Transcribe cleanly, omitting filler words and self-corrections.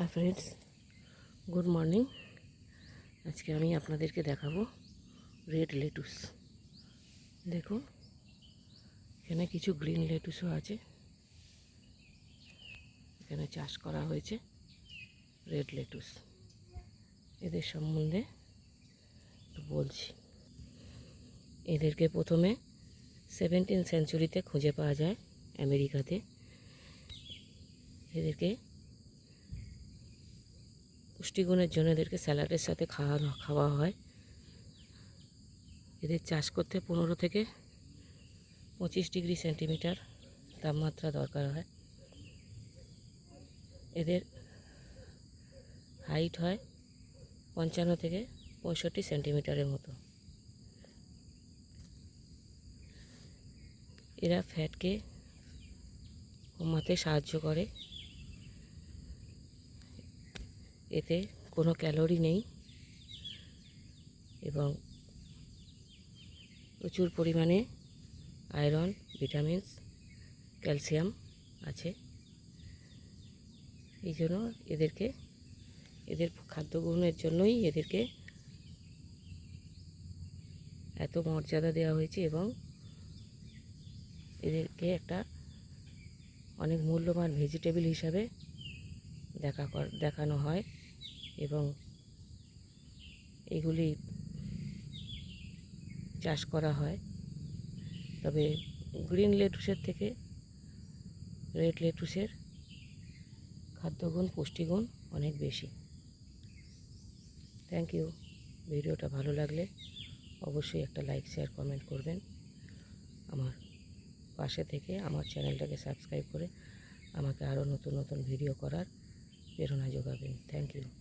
Hi friends, good morning. আজকে আমি আপনাদেরকে দেখাবো রেড লেটুস। দেখুন, এখানে কিছু গ্রিন লেটুসও আছে। এখানে চাষ করা হয়েছে রেড লেটুস। এদের সম্বন্ধে একটু বলছি। এদেরকে প্রথমে 17th সেঞ্চুরিতে খুঁজে পাওয়া যায় আমেরিকাতে। এদেরকে পুষ্টিগুণের জন্য এদেরকে স্যালাডের সাথে খাওয়া হয়। এদের চাষ করতে 15 থেকে 25 ডিগ্রি সেন্টিমিটার তাপমাত্রা দরকার হয়। এদের হাইট হয় 55 থেকে 65 সেন্টিমিটারের মতো। এরা ফ্যাটকে কমাতে সাহায্য করে। এতে কোনো ক্যালোরি নেই এবং প্রচুর পরিমাণে আয়রন, ভিটামিনস, ক্যালসিয়াম আছে। এই জন্য এদের খাদ্যগুণের জন্যই এদেরকে এত মর্যাদা দেওয়া হয়েছে এবং এদেরকে একটা অনেক মূল্যবান ভেজিটেবল হিসাবে দেখানো হয় এবং এগুলি চাষ করা হয়। তবে গ্রিন লেটুসের থেকে রেড লেটুসের খাদ্যগুণ, পুষ্টিগুণ অনেক বেশি। Thank you. ভিডিওটা ভালো লাগলে অবশ্যই একটা লাইক, শেয়ার, কমেন্ট করবেন। আমার পাশে থেকে আমার চ্যানেলটাকে সাবস্ক্রাইব করে আমাকে আরও নতুন নতুন ভিডিও করার প্রেরণা যোগাবেন। Thank you.